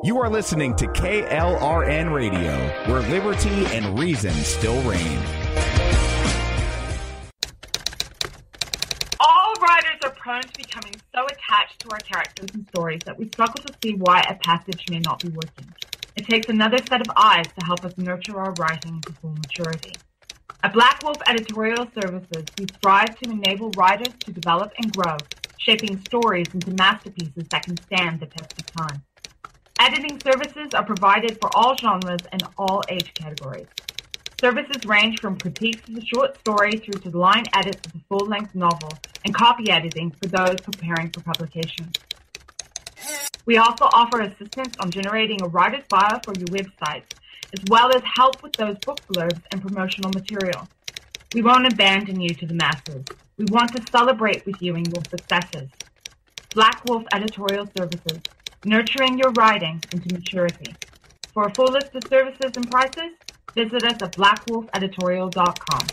You are listening to KLRN Radio, where liberty and reason still reign. All writers are prone to becoming so attached to our characters and stories that we struggle to see why a passage may not be working. It takes another set of eyes to help us nurture our writing to full maturity. At Black Wolf Editorial Services, we strive to enable writers to develop and grow, shaping stories into masterpieces that can stand the test of time. Editing services are provided for all genres and all age categories. Services range from critiques of a short story through to line edits of a full-length novel and copy editing for those preparing for publication. We also offer assistance on generating a writer's bio for your websites, as well as help with those book blurbs and promotional material. We won't abandon you to the masses. We want to celebrate with you in your successes. Black Wolf Editorial Services, nurturing your writing into maturity. For a full list of services and prices, visit us at blackwolfeditorial.com.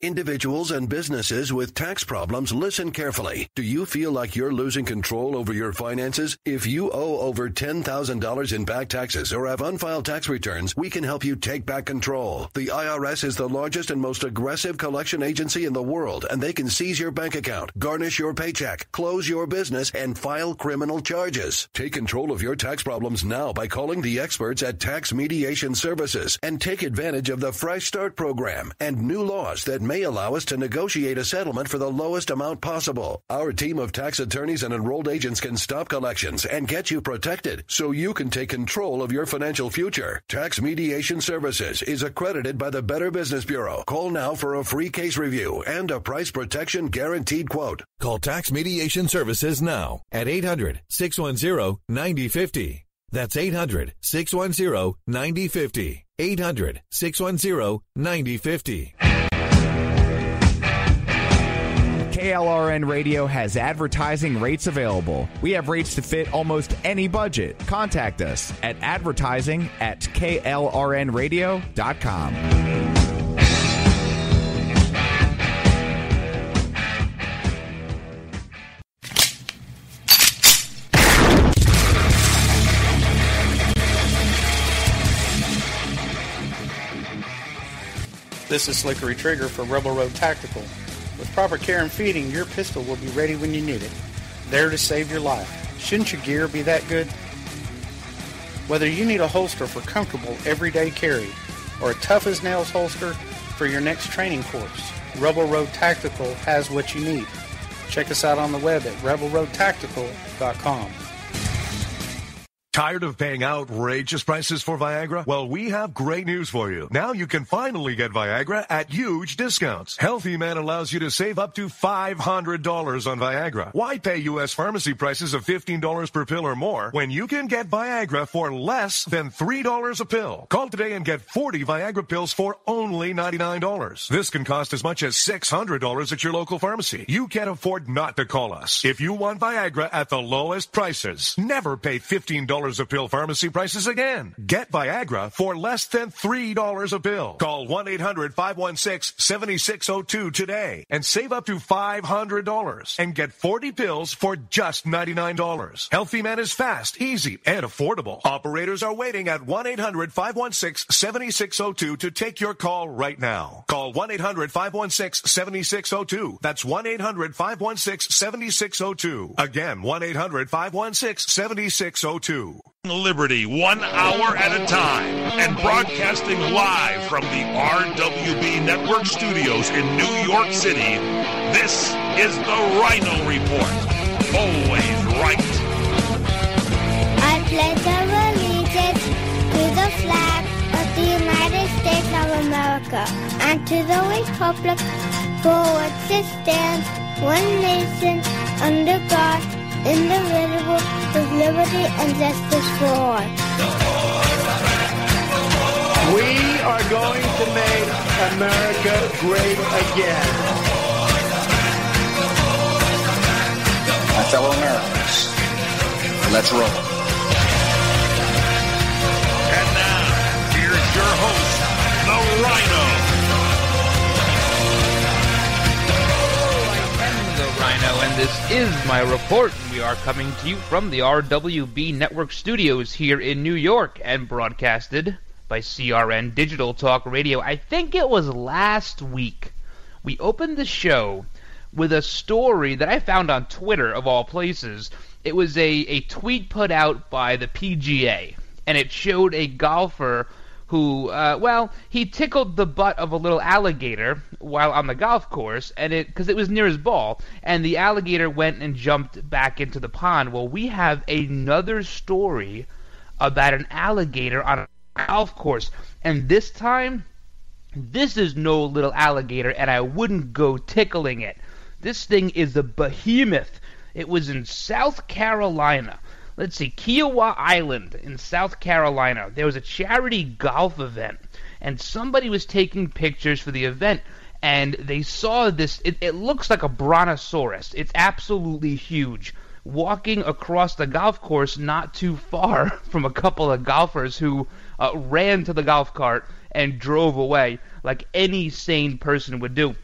Individuals and businesses with tax problems, listen carefully. Do you feel like you're losing control over your finances? If you owe over $10,000 in back taxes or have unfiled tax returns, we can help you take back control. The IRS is the largest and most aggressive collection agency in the world, and they can seize your bank account, garnish your paycheck, close your business, and file criminal charges. Take control of your tax problems now by calling the experts at Tax Mediation Services and take advantage of the Fresh Start program and new laws that may allow us to negotiate a settlement for the lowest amount possible. Our team of tax attorneys and enrolled agents can stop collections and get you protected so you can take control of your financial future. Tax Mediation Services is accredited by the Better Business Bureau. Call now for a free case review and a price protection guaranteed quote. Call Tax Mediation Services now at 800-610-9050. That's 800-610-9050. 800-610-9050. KLRN Radio has advertising rates available. We have rates to fit almost any budget. Contact us at advertising@klrnradio.com. This is Slickery Trigger for Rebel Road Tactical. With proper care and feeding, your pistol will be ready when you need it, there to save your life. Shouldn't your gear be that good? Whether you need a holster for comfortable everyday carry or a tough-as-nails holster for your next training course, Rebel Road Tactical has what you need. Check us out on the web at rebelroadtactical.com. Tired of paying outrageous prices for Viagra? Well, we have great news for you. Now you can finally get Viagra at huge discounts. Healthy Man allows you to save up to $500 on Viagra. Why pay U.S. pharmacy prices of $15 per pill or more when you can get Viagra for less than $3 a pill? Call today and get 40 Viagra pills for only $99. This can cost as much as $600 at your local pharmacy. You can't afford not to call us. If you want Viagra at the lowest prices, never pay $15 a pill pharmacy prices again. Get Viagra for less than $3 a pill. Call 1-800-516-7602 today and save up to $500 and get 40 pills for just $99. Healthy Man is fast, easy, and affordable. Operators are waiting at 1-800-516-7602 to take your call right now. Call 1-800-516-7602. That's 1-800-516-7602. Again, 1-800-516-7602. Liberty 1 hour at a time and broadcasting live from the RWB Network studios in New York City. This is the Ryno Report. Always right. I pledge allegiance to the flag of the United States of America and to the republic for which it stands, one nation, under God, indivisible, with liberty and justice for all. We are going to make America great again. My fellow Americans, let's roll. And now, here's your host, the Ryno. I am the Ryno, and This is my report, and we are coming to you from the RWB Network Studios here in New York and broadcasted by CRN Digital Talk Radio. I think it was last week we opened the show with a story that I found on Twitter, of all places. It was a tweet put out by the PGA, and it showed a golfer who, he tickled the butt of a little alligator while on the golf course, and because it was near his ball, and the alligator went and jumped back into the pond. Well, we have another story about an alligator on a golf course, and this time, this is no little alligator, and I wouldn't go tickling it. This thing is a behemoth. It was in South Carolina. Let's see, Kiowa Island in South Carolina. There was a charity golf event, and somebody was taking pictures for the event, and they saw this. It looks like a brontosaurus. It's absolutely huge, walking across the golf course not too far from a couple of golfers who ran to the golf cart and drove away like any sane person would do.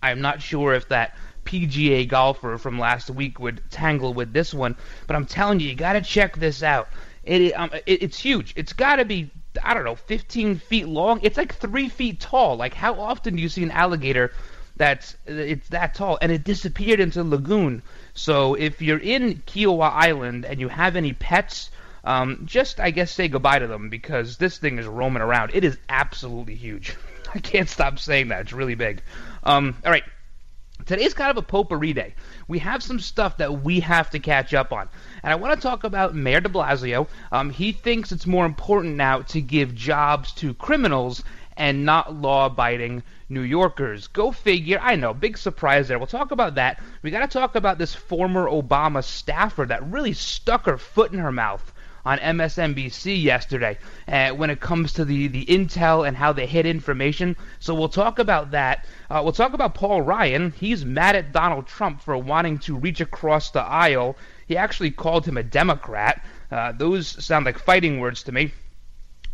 I'm not sure if that PGA golfer from last week would tangle with this one, but I'm telling you, you got to check this out. It's huge. It's got to be, 15 feet long. It's like 3 feet tall. Like, how often do you see an alligator it's that tall? And it disappeared into the lagoon. So if you're in Kiowa Island and you have any pets, just, I guess, say goodbye to them, because this thing is roaming around. It is absolutely huge. I can't stop saying that. It's really big. All right. Today's kind of a potpourri day. We have some stuff that we have to catch up on. And I want to talk about Mayor de Blasio. He thinks it's more important now to give jobs to criminals and not law-abiding New Yorkers. Go figure. I know, big surprise there. We'll talk about that. We got to talk about this former Obama staffer that really stuck her foot in her mouth on MSNBC yesterday when it comes to the intel and how they hid information. So we'll talk about that. We'll talk about Paul Ryan. He's mad at Donald Trump for wanting to reach across the aisle. He actually called him a Democrat. Those sound like fighting words to me.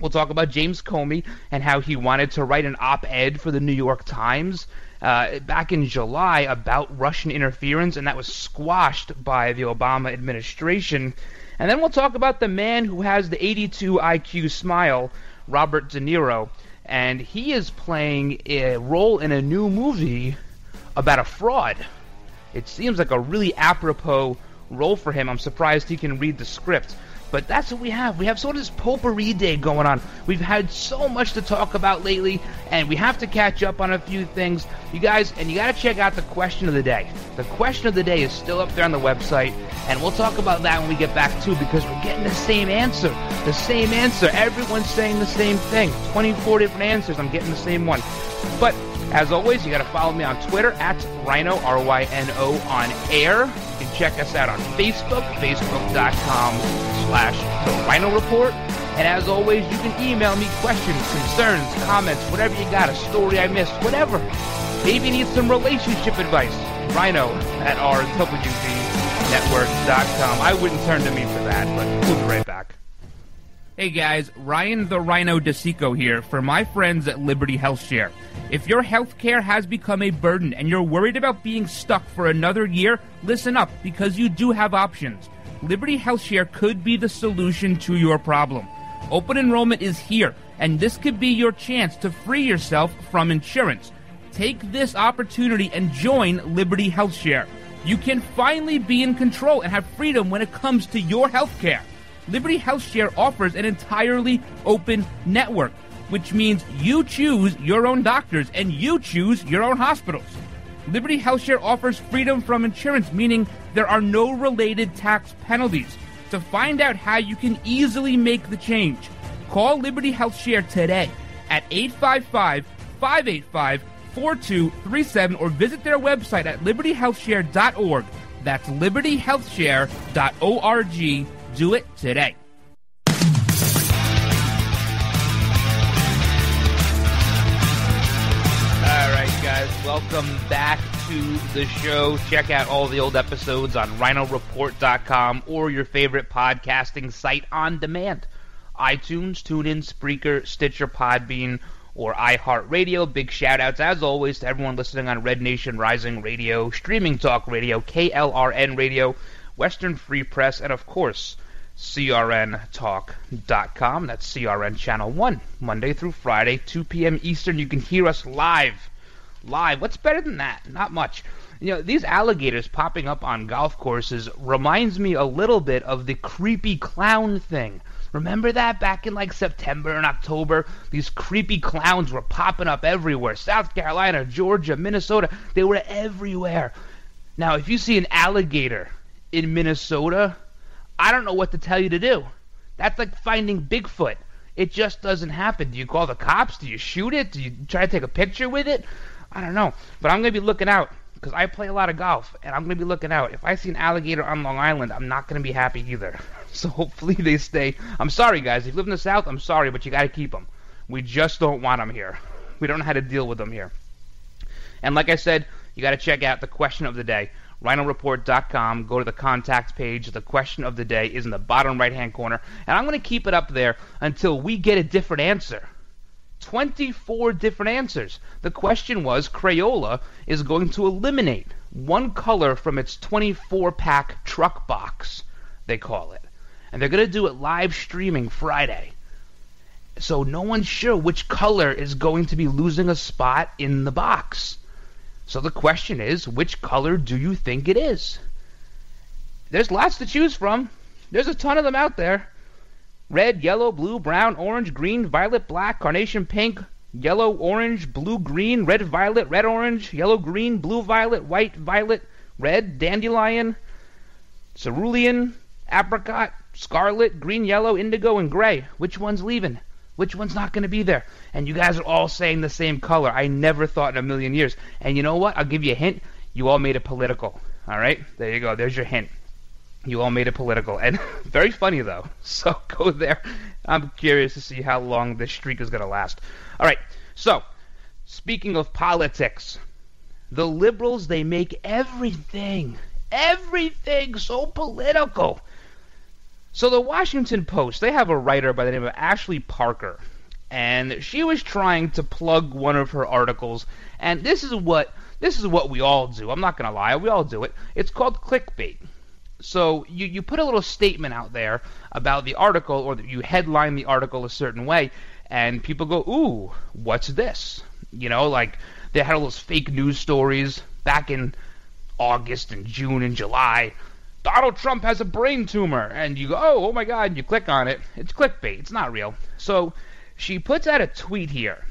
We'll talk about James Comey and how he wanted to write an op-ed for the New York Times back in July about Russian interference, and that was squashed by the Obama administration. And then we'll talk about the man who has the 82 IQ smile, Robert De Niro, and he is playing a role in a new movie about a fraud. It seems like a really apropos role for him. I'm surprised he can read the script. But that's what we have. We have sort of this potpourri day going on. We've had so much to talk about lately, and we have to catch up on a few things. You guys, and you got to check out the question of the day. The question of the day is still up there on the website, and we'll talk about that when we get back too, because we're getting the same answer. The same answer. Everyone's saying the same thing. 24 different answers. I'm getting the same one. But as always, you got to follow me on Twitter at Ryno, R-Y-N-O, on air. You can check us out on Facebook, facebook.com/The Ryno Report. And as always, you can email me questions, concerns, comments, whatever you got, a story I missed, whatever. Maybe you need some relationship advice. Ryno at RWBnetwork.com. I wouldn't turn to me for that, but we'll be right back. Hey guys, Ryan the Ryno DeSico here for my friends at Liberty HealthShare. If your healthcare has become a burden and you're worried about being stuck for another year, listen up, because you do have options. Liberty HealthShare could be the solution to your problem. Open enrollment is here, and this could be your chance to free yourself from insurance. Take this opportunity and join Liberty HealthShare. You can finally be in control and have freedom when it comes to your healthcare. Liberty HealthShare offers an entirely open network, which means you choose your own doctors and you choose your own hospitals. Liberty HealthShare offers freedom from insurance, meaning there are no related tax penalties. To find out how you can easily make the change, call Liberty HealthShare today at 855-585-4237 or visit their website at libertyhealthshare.org. That's libertyhealthshare.org. Do it today. All right, guys, welcome back to the show. Check out all the old episodes on RynoReport.com or your favorite podcasting site on demand. iTunes, TuneIn, Spreaker, Stitcher, Podbean, or iHeartRadio. Big shout-outs, as always, to everyone listening on Red Nation Rising Radio, Streaming Talk Radio, KLRN Radio, Western Free Press, and, of course, CRNTalk.com. That's CRN Channel 1, Monday through Friday, 2 p.m. Eastern. You can hear us live. What's better than that? Not much. You know, these alligators popping up on golf courses reminds me a little bit of the creepy clown thing. Remember that back in like September and October? These creepy clowns were popping up everywhere. South Carolina, Georgia, Minnesota, they were everywhere. Now, if you see an alligator in Minnesota, I don't know what to tell you to do. That's like finding Bigfoot. It just doesn't happen. Do you call the cops? Do you shoot it? Do you try to take a picture with it? I don't know. But I'm going to be looking out because I play a lot of golf, and I'm going to be looking out. If I see an alligator on Long Island, I'm not going to be happy either. So hopefully they stay. I'm sorry, guys. If you live in the South, I'm sorry, but you got to keep them. We just don't want them here. We don't know how to deal with them here. And like I said, you got to check out the question of the day. RynoReport.com. Go to the contact page. The question of the day is in the bottom right-hand corner. And I'm going to keep it up there until we get a different answer. 24 different answers. The question was, Crayola is going to eliminate one color from its 24-pack truck box, they call it. And they're going to do it live streaming Friday. So no one's sure which color is going to be losing a spot in the box. So the question is, which color do you think it is? There's lots to choose from. There's a ton of them out there. Red, yellow, blue, brown, orange, green, violet, black, carnation pink, yellow, orange, blue, green, red, violet, red, orange, yellow, green, blue, violet, white, violet, red, dandelion, cerulean, apricot, scarlet, green, yellow, indigo, and gray. Which one's leaving? Which one's not going to be there? And you guys are all saying the same color. I never thought in a million years. And you know what? I'll give you a hint. You all made it political. All right? There you go. There's your hint. You all made it political. And very funny, though. So go there. I'm curious to see how long this streak is going to last. All right. So, speaking of politics, the liberals, they make everything so political. So the Washington Post, they have a writer by the name of Ashley Parker. And she was trying to plug one of her articles. And this is what we all do. I'm not going to lie. We all do it. It's called clickbait. So you put a little statement out there about the article, or you headline the article a certain way, and people go, ooh, what's this? You know, like they had all those fake news stories back in August and June and July. Donald Trump has a brain tumor. And you go, oh my God, and you click on it. It's clickbait. It's not real. So she puts out a tweet here,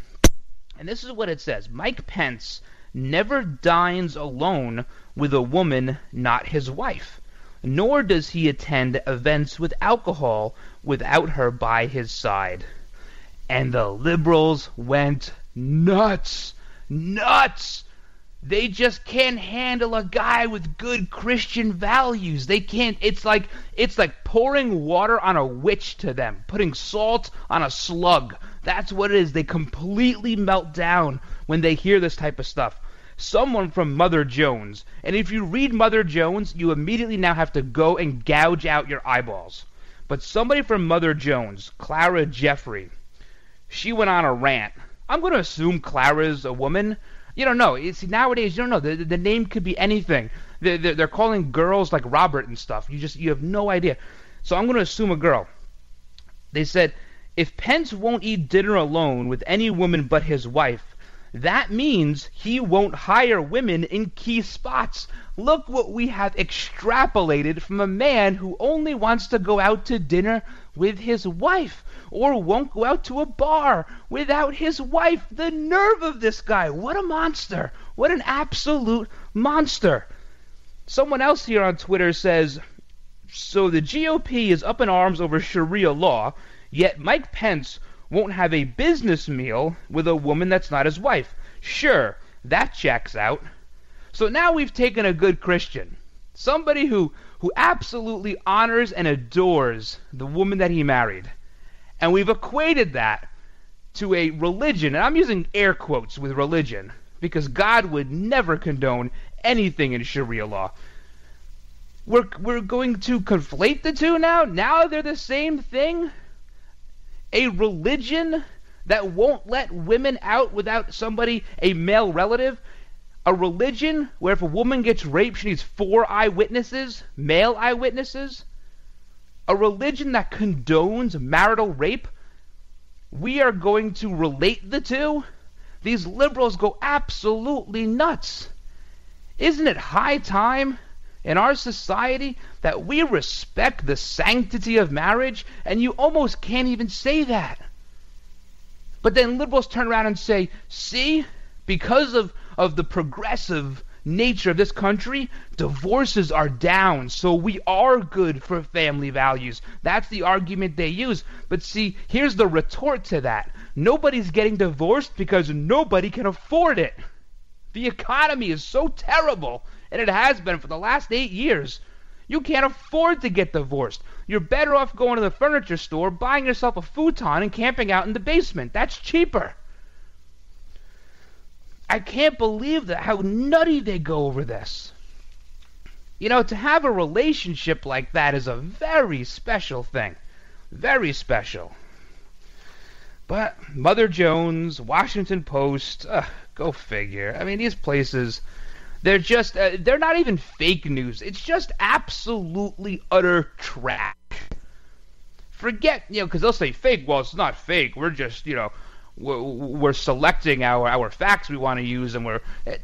and this is what it says. Mike Pence never dines alone with a woman not his wife, nor does he attend events with alcohol without her by his side. And the liberals went nuts. They just can't handle a guy with good Christian values. They can't. It's like pouring water on a witch to them, putting salt on a slug. That's what it is. They completely melt down when they hear this type of stuff. Someone from Mother Jones, and if you read Mother Jones, you immediately now have to go and gouge out your eyeballs. But somebody from Mother Jones, Clara Jeffrey, she went on a rant. I'm going to assume Clara's a woman. You don't know. See, nowadays, you don't know. The name could be anything. They're calling girls like Robert and stuff. You have no idea. So I'm going to assume a girl. They said, if Pence won't eat dinner alone with any woman but his wife, that means he won't hire women in key spots. Look what we have extrapolated from a man who only wants to go out to dinner with his wife, or won't go out to a bar without his wife. The nerve of this guy. What a monster. What an absolute monster. Someone else here on Twitter says, so the GOP is up in arms over Sharia law, yet Mike Pence won't have a business meal with a woman that's not his wife. Sure, that checks out. So now we've taken a good Christian, somebody who absolutely honors and adores the woman that he married, and we've equated that to a religion, and I'm using air quotes with religion, because God would never condone anything in Sharia law. We're going to conflate the two now? Now they're the same thing? A religion that won't let women out without somebody, a male relative, a religion where if a woman gets raped, she needs 4 eyewitnesses, male eyewitnesses, a religion that condones marital rape. We are going to relate the two? These liberals go absolutely nuts. Isn't it high time in our society that we respect the sanctity of marriage? And you almost can't even say that. But then liberals turn around and say, see, because of the progressive nature of this country, divorces are down, so we are good for family values. That's the argument they use. But see, here's the retort to that. Nobody's getting divorced because nobody can afford it. The economy is so terrible, and it has been for the last 8 years. You can't afford to get divorced. You're better off going to the furniture store, buying yourself a futon, and camping out in the basement. That's cheaper. I can't believe how nutty they go over this. You know, to have a relationship like that is a very special thing. Very special. But Mother Jones, Washington Post, go figure. I mean, these places, they're just, they're not even fake news. It's just absolutely utter trash. Forget, because they'll say fake. Well, it's not fake. We're just, we're selecting our facts we want to use, and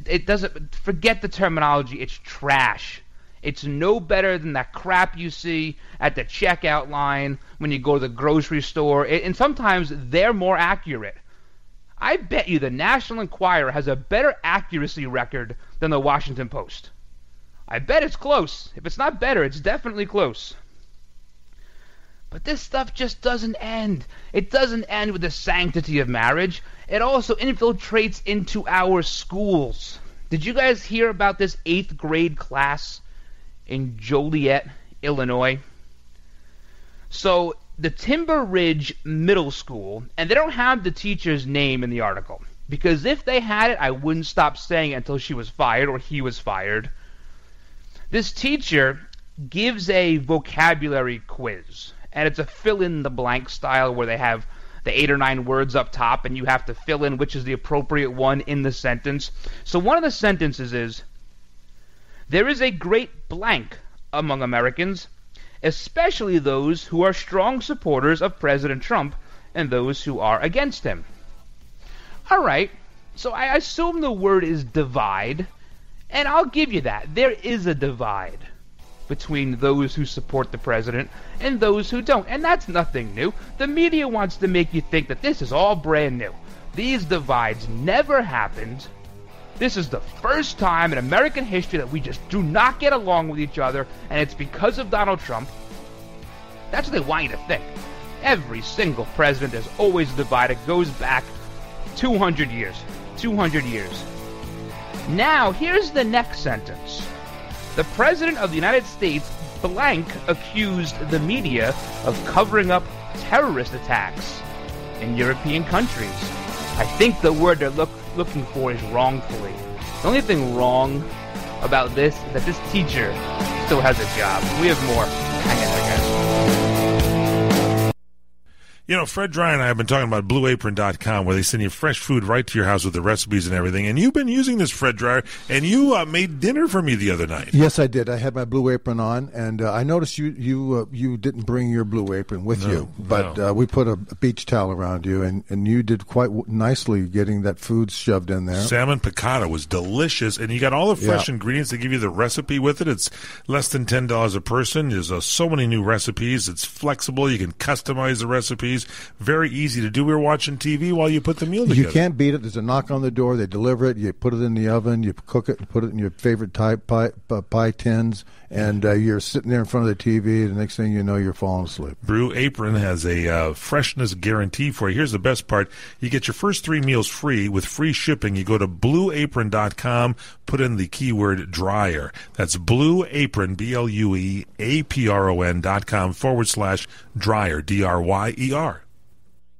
it doesn't, forget the terminology. It's trash. It's no better than that crap you see at the checkout line when you go to the grocery store, and sometimes they're more accurate. I bet you the National Enquirer has a better accuracy record than the Washington Post. I bet it's close. If it's not better, it's definitely close. But this stuff just doesn't end. It doesn't end with the sanctity of marriage. It also infiltrates into our schools. Did you guys hear about this 8th grade class in Joliet, Illinois? So, the Timber Ridge Middle School, and they don't have the teacher's name in the article, because if they had it, I wouldn't stop saying it until she was fired or he was fired. This teacher gives a vocabulary quiz. And it's a fill-in-the-blank style where they have the 8 or 9 words up top, and you have to fill in which is the appropriate one in the sentence. So one of the sentences is, there is a great blank among Americans, especially those who are strong supporters of President Trump and those who are against him. All right, so I assume the word is divide, and I'll give you that. There is a divide between those who support the president and those who don't. And that's nothing new. The media wants to make you think that this is all brand new. These divides never happened. This is the first time in American history that we just do not get along with each other, and it's because of Donald Trump. That's what they want you to think. Every single president is always divided. Goes back 200 years. 200 years. Now, here's the next sentence. The President of the United States blank accused the media of covering up terrorist attacks in European countries. I think the word they're looking for is wrongfully. The only thing wrong about this is that this teacher still has a job. We have more. Hang in there, guys. Fred Dry and I have been talking about BlueApron.com, where they send you fresh food right to your house with the recipes and everything. And you've been using this, Fred Dry, and you made dinner for me the other night. Yes, I did. I had my Blue Apron on, and I noticed you didn't bring your Blue Apron with you, but we put a beach towel around you, and you did quite nicely getting that food shoved in there. Salmon piccata was delicious, and you got all the fresh ingredients. They give you the recipe with it. It's less than $10 a person. There's so many new recipes. It's flexible. You can customize the recipes. Very easy to do. We were watching TV while you put the meal together. You can't beat it. There's a knock on the door. They deliver it. You put it in the oven. You cook it and put it in your favorite type pie tins, and you're sitting there in front of the TV. The next thing you know, you're falling asleep. Blue Apron has a freshness guarantee for you. Here's the best part. You get your first 3 meals free with free shipping. You go to BlueApron.com, put in the keyword dryer. That's Blue Apron, BlueApron.com /dryer, DRYER.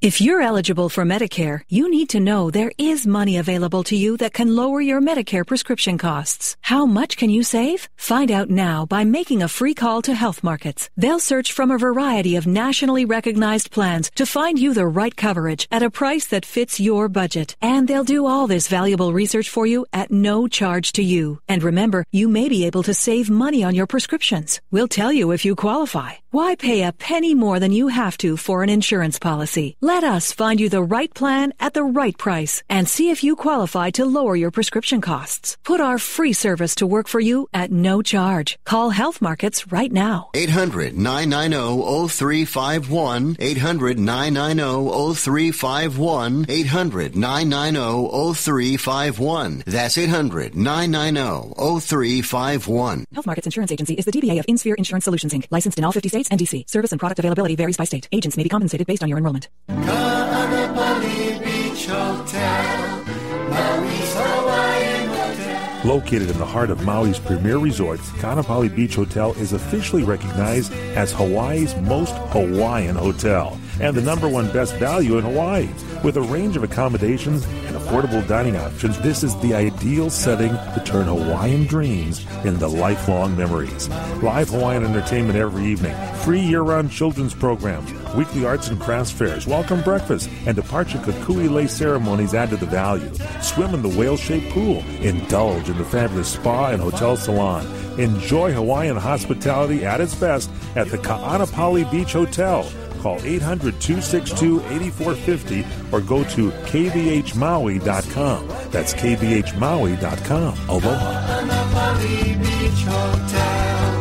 If you're eligible for Medicare, you need to know there is money available to you that can lower your Medicare prescription costs. How much can you save? Find out now by making a free call to Health Markets. They'll search from a variety of nationally recognized plans to find you the right coverage at a price that fits your budget. And they'll do all this valuable research for you at no charge to you. And remember, you may be able to save money on your prescriptions. We'll tell you if you qualify. Why pay a penny more than you have to for an insurance policy? Let us find you the right plan at the right price and see if you qualify to lower your prescription costs. Put our free service to work for you at no charge. Call Health Markets right now. 800-990-0351. 800-990-0351. 800-990-0351. That's 800-990-0351. Health Markets Insurance Agency is the DBA of InSphere Insurance Solutions, Inc., licensed in all 50 states and D.C. Service and product availability varies by state. Agents may be compensated based on your enrollment. Kaanapali Beach Hotel, Maui's Hawaiian Hotel. Located in the heart of Maui's premier resort, Kaanapali Beach Hotel is officially recognized as Hawaii's most Hawaiian hotel and the #1 best value in Hawaii. With a range of accommodations and affordable dining options, this is the ideal setting to turn Hawaiian dreams into lifelong memories. Live Hawaiian entertainment every evening, free year-round children's programs, weekly arts and crafts fairs, welcome breakfast, and departure kukui lei ceremonies add to the value. Swim in the whale-shaped pool, indulge in the fabulous spa and hotel salon. Enjoy Hawaiian hospitality at its best at the Kaanapali Beach Hotel. Call 800-262-8450 or go to kbhmaui.com. That's kbhmaui.com. Aloha. Kaanapali Beach Hotel,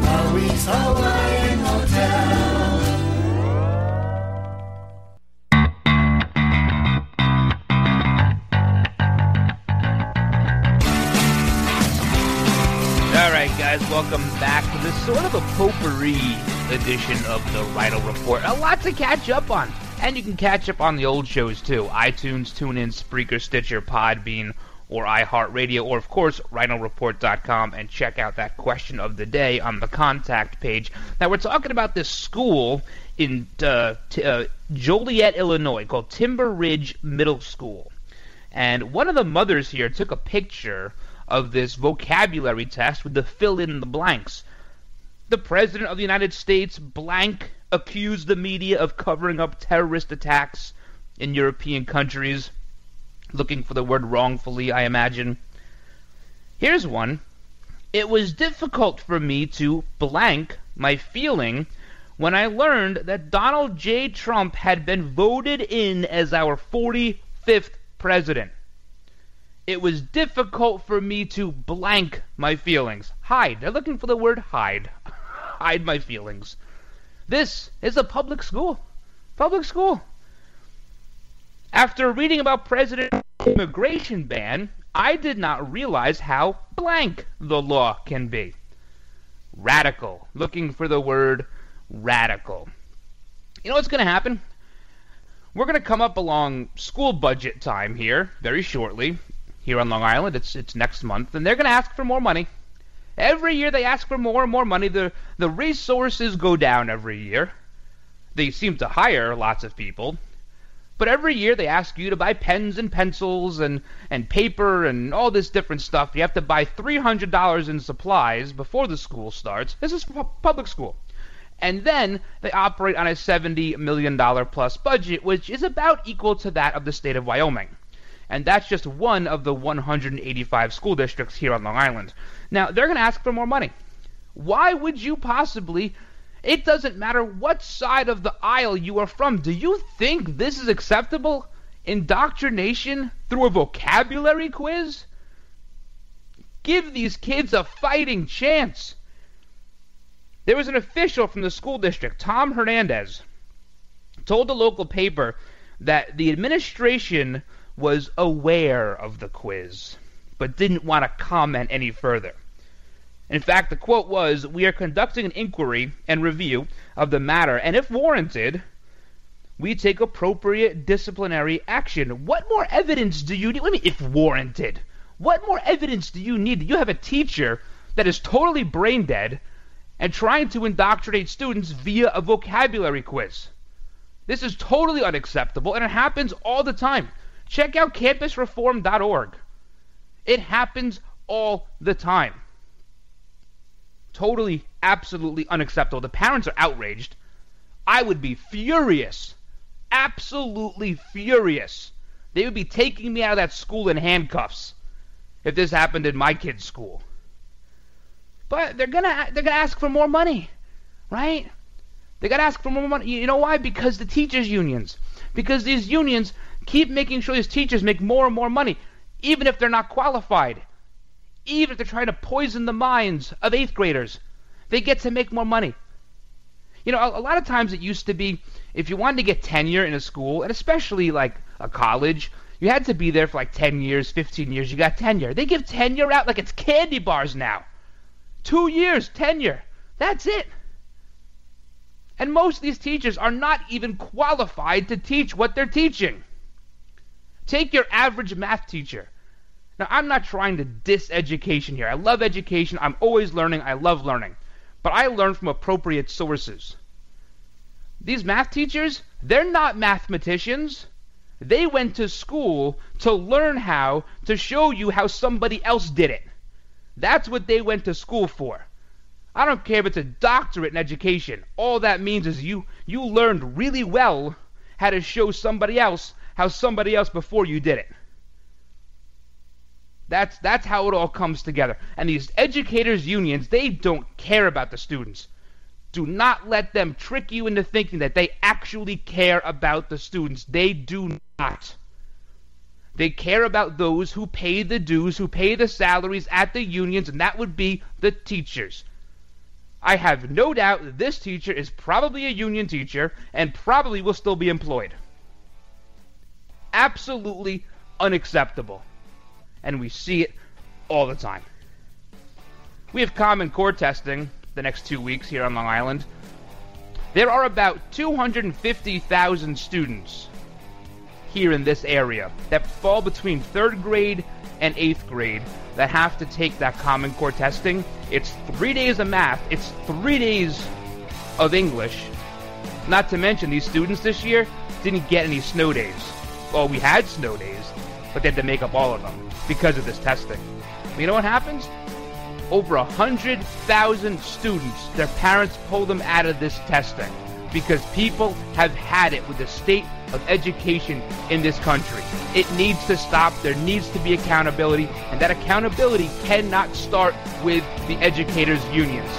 Maui's Hawaiian Hotel. All right, guys, welcome back to this sort of a potpourri edition of the Ryno Report. A lot to catch up on, and you can catch up on the old shows, too. iTunes, TuneIn, Spreaker, Stitcher, Podbean, or iHeartRadio, or, of course, RynoReport.com, and check out that question of the day on the contact page. Now, we're talking about this school in Joliet, Illinois, called Timber Ridge Middle School. And one of the mothers here took a picture of this vocabulary test with the fill-in-the-blanks. The President of the United States, blank, accused the media of covering up terrorist attacks in European countries. Looking for the word wrongfully, I imagine. Here's one. It was difficult for me to blank my feeling when I learned that Donald J. Trump had been voted in as our 45th president. It was difficult for me to blank my feelings. Hide. They're looking for the word hide. Hide my feelings. This is a public school. Public school. After reading about President's immigration ban, I did not realize how blank the law can be. Radical. Looking for the word radical. You know what's going to happen? We're going to come up along school budget time here very shortly. Here on Long Island, it's next month, and they're going to ask for more money. Every year they ask for more and more money. The resources go down every year. They seem to hire lots of people. But every year they ask you to buy pens and pencils and paper and all this different stuff. You have to buy $300 in supplies before the school starts. This is public school. And then they operate on a $70 million plus budget, which is about equal to that of the state of Wyoming. And that's just one of the 185 school districts here on Long Island. Now, they're going to ask for more money. Why would you possibly? It doesn't matter what side of the aisle you are from. Do you think this is acceptable? Indoctrination through a vocabulary quiz? Give these kids a fighting chance. There was an official from the school district, Tom Hernandez, told the local paper that the administration was aware of the quiz, but didn't want to comment any further. In fact, the quote was, "We are conducting an inquiry and review of the matter, and if warranted, we take appropriate disciplinary action." What more evidence do you need? What do you mean, if warranted? What more evidence do you need? You have a teacher that is totally brain dead and trying to indoctrinate students via a vocabulary quiz. This is totally unacceptable, and it happens all the time. Check out campusreform.org. It happens all the time. Totally, absolutely unacceptable. The parents are outraged. I would be furious. Absolutely furious. They would be taking me out of that school in handcuffs if this happened in my kid's school. But they're gonna ask for more money, right? They gotta ask for more money. You know why? Because the teachers' unions. Because these unions keep making sure these teachers make more and more money, even if they're not qualified. Even if they're trying to poison the minds of 8th graders, they get to make more money. You know, a lot of times it used to be, if you wanted to get tenure in a school, and especially like a college, you had to be there for like 10 years, 15 years, you got tenure. They give tenure out like it's candy bars now. 2 years, tenure. That's it. And most of these teachers are not even qualified to teach what they're teaching. Take your average math teacher. Now, I'm not trying to diss education here. I love education. I'm always learning. I love learning. But I learn from appropriate sources. These math teachers, they're not mathematicians. They went to school to learn how to show you how somebody else did it. That's what they went to school for. I don't care if it's a doctorate in education. All that means is you learned really well how to show somebody else how somebody else before you did it. That's how it all comes together. And these educators' unions, they don't care about the students. Do not let them trick you into thinking that they actually care about the students. They do not. They care about those who pay the dues, who pay the salaries at the unions, and that would be the teachers. I have no doubt that this teacher is probably a union teacher and probably will still be employed. Absolutely unacceptable. And we see it all the time. We have Common Core testing the next 2 weeks here on Long Island. There are about 250,000 students here in this area that fall between 3rd grade and 8th grade that have to take that Common Core testing. It's 3 days of math. It's 3 days of English. Not to mention, these students this year didn't get any snow days. Well, we had snow days, but they had to make up all of them because of this testing. You know what happens? Over 100,000 students, their parents pull them out of this testing because people have had it with the state of education in this country. It needs to stop. There needs to be accountability, and that accountability cannot start with the educators' unions.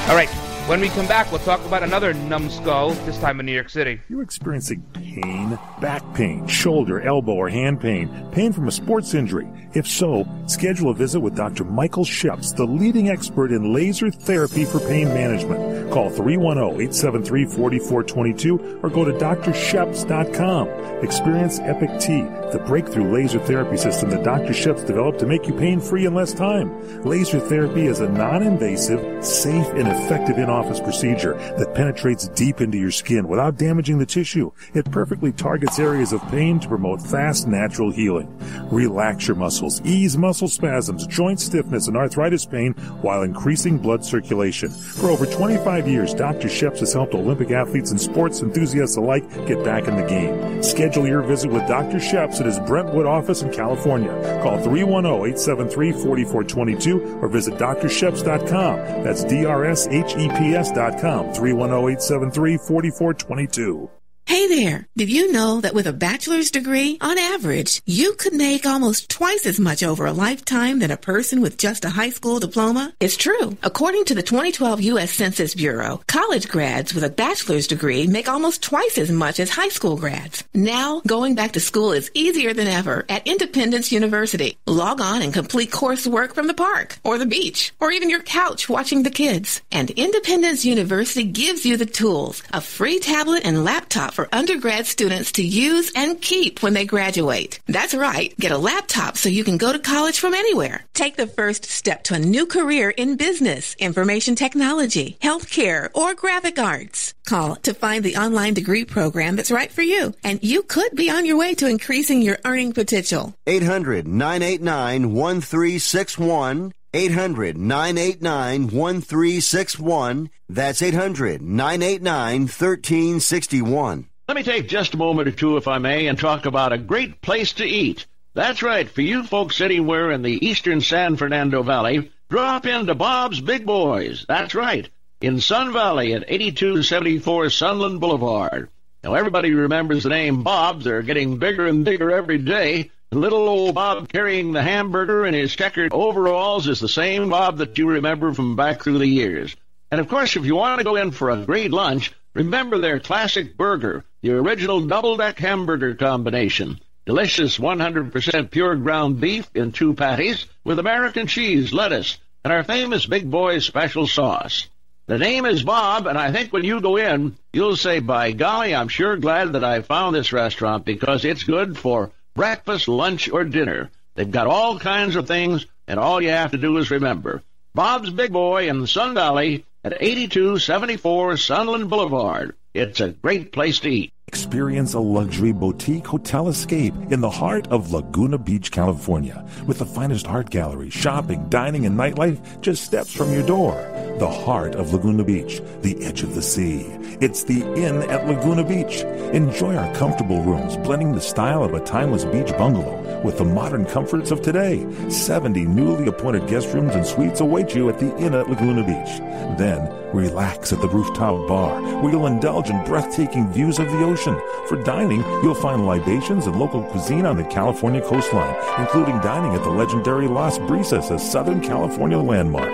All right, when we come back, we'll talk about another numbskull, this time in New York City. You're experiencing pain, back pain, shoulder, elbow, or hand pain, pain from a sports injury. If so, schedule a visit with Dr. Michael Sheps, the leading expert in laser therapy for pain management. Call 310-873-4422 or go to drsheps.com. Experience Epic T, the breakthrough laser therapy system that Dr. Sheps developed to make you pain-free in less time. Laser therapy is a non-invasive, safe, and effective in-office procedure that penetrates deep into your skin without damaging the tissue. It perfectly targets areas of pain to promote fast, natural healing. Relax your muscles, ease muscle spasms, joint stiffness, and arthritis pain while increasing blood circulation. For over 25 years, Dr. Sheps has helped Olympic athletes and sports enthusiasts alike get back in the game. Schedule your visit with Dr. Sheps at his Brentwood office in California. Call 310-873-4422 or visit drsheps.com. That's DRSHEPS.com, 310-873-4422. Hey there! Did you know that with a bachelor's degree, on average, you could make almost twice as much over a lifetime than a person with just a high school diploma? It's true. According to the 2012 U.S. Census Bureau, college grads with a bachelor's degree make almost twice as much as high school grads. Now, going back to school is easier than ever at Independence University. Log on and complete coursework from the park, or the beach, or even your couch watching the kids. And Independence University gives you the tools, a free tablet and laptop for undergrad students to use and keep when they graduate. That's right. Get a laptop so you can go to college from anywhere. Take the first step to a new career in business, information technology, healthcare, or graphic arts. Call to find the online degree program that's right for you, and you could be on your way to increasing your earning potential. 800-989-1361. 800-989-1361. That's 800-989-1361. Let me take just a moment or two, if I may, and talk about a great place to eat. That's right, for you folks anywhere in the eastern San Fernando Valley, drop into Bob's Big Boys. That's right, in Sun Valley at 8274 Sunland Boulevard. Now, everybody remembers the name Bob. They're getting bigger and bigger every day. Little old Bob carrying the hamburger in his checkered overalls is the same Bob that you remember from back through the years. And, of course, if you want to go in for a great lunch, remember their classic burger, the original double-deck hamburger combination. Delicious 100% pure ground beef in 2 patties with American cheese, lettuce, and our famous Big Boy's special sauce. The name is Bob, and I think when you go in, you'll say, by golly, I'm sure glad that I found this restaurant because it's good for breakfast, lunch, or dinner. They've got all kinds of things, and all you have to do is remember. Bob's Big Boy in Sun Valley at 8274 Sunland Boulevard. It's a great place to eat. Experience a luxury boutique hotel escape in the heart of Laguna Beach, California, with the finest art gallery, shopping, dining, and nightlife just steps from your door. The heart of Laguna Beach, the edge of the sea. It's the Inn at Laguna Beach. Enjoy our comfortable rooms, blending the style of a timeless beach bungalow with the modern comforts of today. 70 newly appointed guest rooms and suites await you at the Inn at Laguna Beach. Then, relax at the rooftop bar, where you'll indulge in breathtaking views of the ocean. For dining, you'll find libations and local cuisine on the California coastline, including dining at the legendary Las Brisas, a Southern California landmark.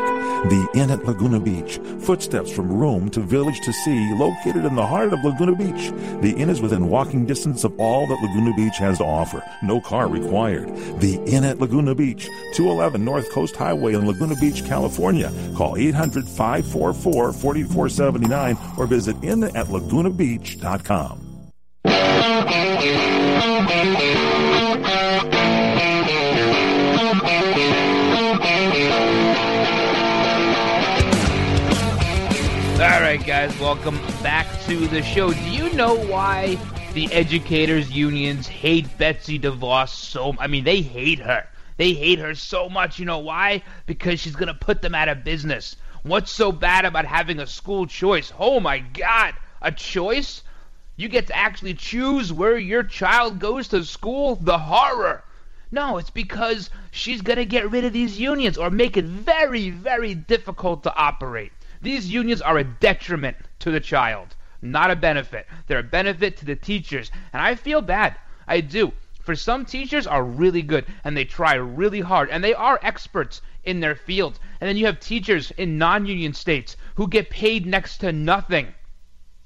The Inn at Laguna Beach, footsteps from room to village to sea, located in the heart of Laguna Beach. The Inn is within walking distance of all that Laguna Beach has to offer. No car required. The Inn at Laguna Beach, 211 North Coast Highway in Laguna Beach, California. Call 800-544-4479 or visit innatlagunabeach.com. All right, guys, welcome back to the show. Do you know why the educators' unions hate Betsy DeVos so much? I mean, they hate her. They hate her so much. You know why? Because she's going to put them out of business. What's so bad about having a school choice? Oh, my God, a choice? You get to actually choose where your child goes to school? The horror. No, it's because she's going to get rid of these unions or make it very, very difficult to operate. These unions are a detriment to the child, not a benefit. They're a benefit to the teachers, and I feel bad. I do. For some teachers are really good, and they try really hard, and they are experts in their field. And then you have teachers in non-union states who get paid next to nothing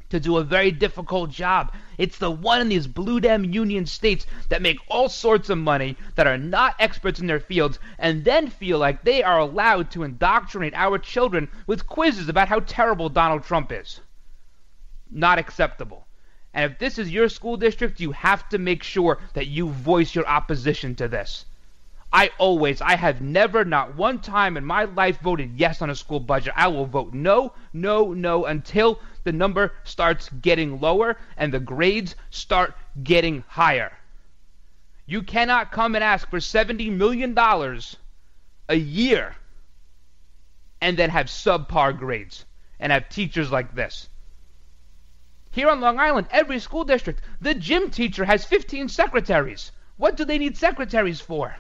to do a very difficult job. It's the one in these blue damn union states that make all sorts of money, that are not experts in their fields, and then feel like they are allowed to indoctrinate our children with quizzes about how terrible Donald Trump is. Not acceptable. And if this is your school district, you have to make sure that you voice your opposition to this. I have never, not one time in my life, voted yes on a school budget. I will vote no, no, no, until the number starts getting lower and the grades start getting higher. You cannot come and ask for $70 million a year and then have subpar grades and have teachers like this. Here on Long Island, every school district, the gym teacher has 15 secretaries. What do they need secretaries for?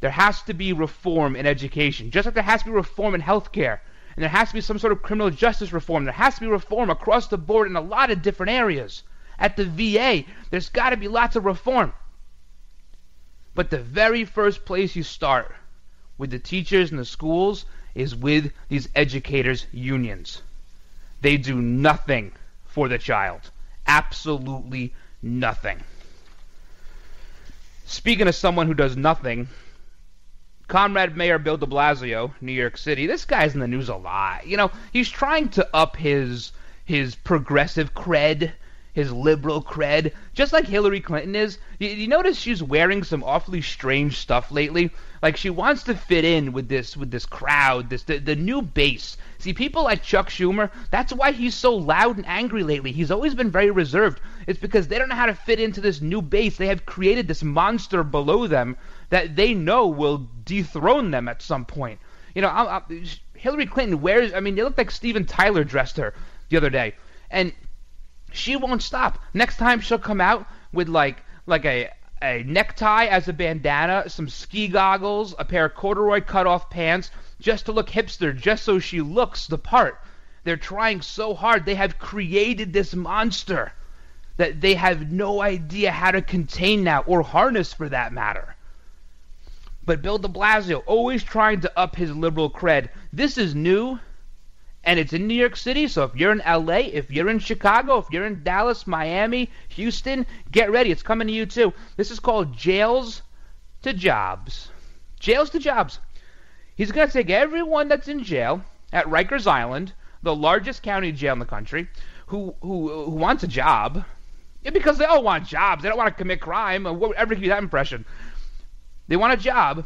There has to be reform in education, just like there has to be reform in healthcare, and there has to be some sort of criminal justice reform. There has to be reform across the board in a lot of different areas. At the VA, there's got to be lots of reform. But the very first place you start with the teachers and the schools is with these educators' unions. They do nothing for the child. Absolutely nothing. Speaking of someone who does nothing, Comrade Mayor Bill de Blasio, New York City, this guy's in the news a lot. You know, he's trying to up his progressive cred, his liberal cred, just like Hillary Clinton is. You notice she's wearing some awfully strange stuff lately? Like, she wants to fit in with this crowd, the new base. See, people like Chuck Schumer, that's why he's so loud and angry lately. He's always been very reserved. It's because they don't know how to fit into this new base. They have created this monster below them that they know will dethrone them at some point. You know, Hillary Clinton wears, they look like Steven Tyler dressed her the other day. And she won't stop. Next time she'll come out with like a necktie as a bandana, some ski goggles, a pair of corduroy cut-off pants, just to look hipster, just so she looks the part. They're trying so hard. They have created this monster that they have no idea how to contain now, or harness for that matter. But Bill de Blasio, always trying to up his liberal cred. This is new, and it's in New York City, so if you're in LA, if you're in Chicago, if you're in Dallas, Miami, Houston, get ready. It's coming to you too. This is called Jails to Jobs. Jails to Jobs. He's going to take everyone that's in jail at Rikers Island, the largest county jail in the country, who wants a job. Yeah, because they all want jobs. They don't want to commit crime. Whatever gives you that impression. They want a job.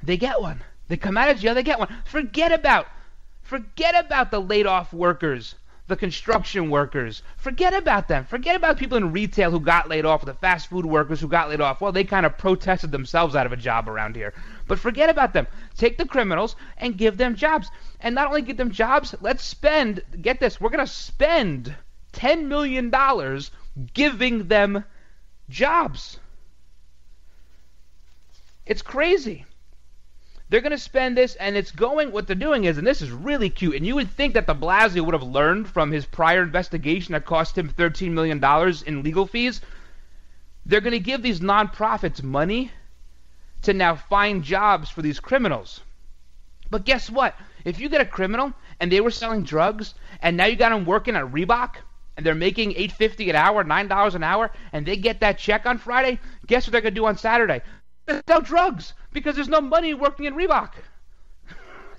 They get one. They come out of jail. They get one. Forget about the laid-off workers, the construction workers. Forget about them. Forget about people in retail who got laid off, the fast food workers who got laid off. Well, they kind of protested themselves out of a job around here. But forget about them. Take the criminals and give them jobs. And not only give them jobs, let's spend, get this, we're going to spend $10 million giving them jobs. It's crazy. They're going to spend this, and it's going, what they're doing is, and this is really cute, and you would think that de Blasio would have learned from his prior investigation that cost him $13 million in legal fees. They're going to give these nonprofits money to now find jobs for these criminals. But guess what? If you get a criminal, and they were selling drugs, and now you got them working at Reebok, and they're making $8.50 an hour, $9 an hour, and they get that check on Friday, guess what they're going to do on Saturday? They're going to sell drugs, because there's no money working in Reebok.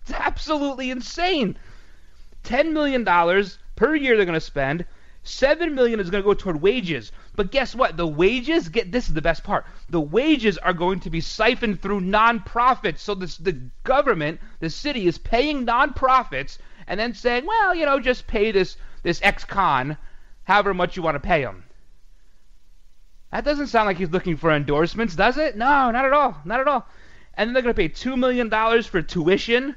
It's absolutely insane. $10 million per year they're going to spend. $7 million is going to go toward wages. But guess what? The wages, this is the best part. The wages are going to be siphoned through nonprofits. So the government, the city, is paying nonprofits and then saying, well, just pay this ex-con however much you want to pay him. That doesn't sound like he's looking for endorsements, does it? No, not at all. Not at all. And then they're going to pay $2 million for tuition.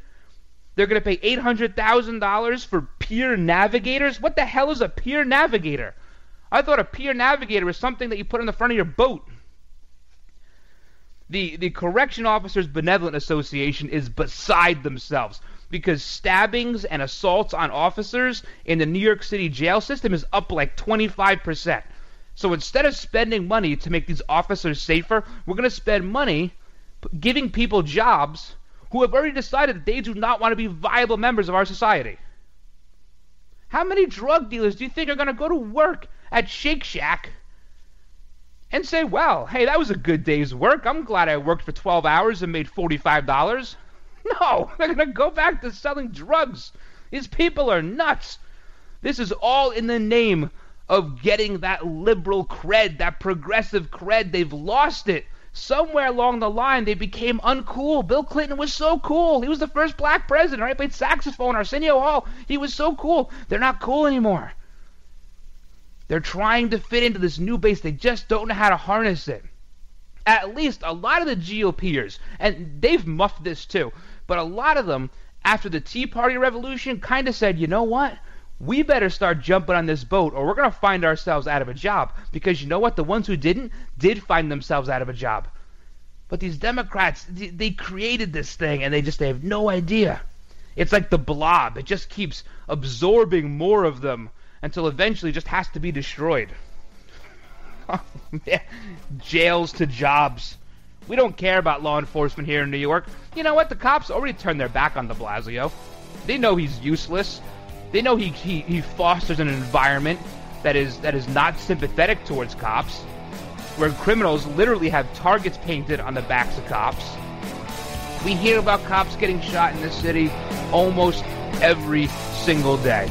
They're going to pay $800,000 for peer navigators. What the hell is a peer navigator? I thought a peer navigator was something that you put on the front of your boat. The Correction Officers Benevolent Association is beside themselves because stabbings and assaults on officers in the New York City jail system is up like 25%. So instead of spending money to make these officers safer, we're going to spend money giving people jobs who have already decided that they do not want to be viable members of our society. How many drug dealers do you think are going to go to work at Shake Shack and say, well, hey, that was a good day's work. I'm glad I worked for 12 hours and made $45. No, they're going to go back to selling drugs. These people are nuts. This is all in the name of getting that liberal cred, that progressive cred. They've lost it. Somewhere along the line, they became uncool. Bill Clinton was so cool. He was the first black president, right? Played saxophone, Arsenio Hall. He was so cool. They're not cool anymore. They're trying to fit into this new base. They just don't know how to harness it. At least a lot of the GOPers, and they've muffed this too, but a lot of them, after the Tea Party revolution, kind of said, you know what? We better start jumping on this boat or we're going to find ourselves out of a job. Because you know what? The ones who did find themselves out of a job. But these Democrats, they created this thing and they have no idea. It's like the blob. It just keeps absorbing more of them until eventually it just has to be destroyed. Oh, man. Jails to jobs. We don't care about law enforcement here in New York. You know what? The cops already turned their back on de Blasio. They know he's useless. They know he fosters an environment that is not sympathetic towards cops, where criminals literally have targets painted on the backs of cops. We hear about cops getting shot in this city almost every single day.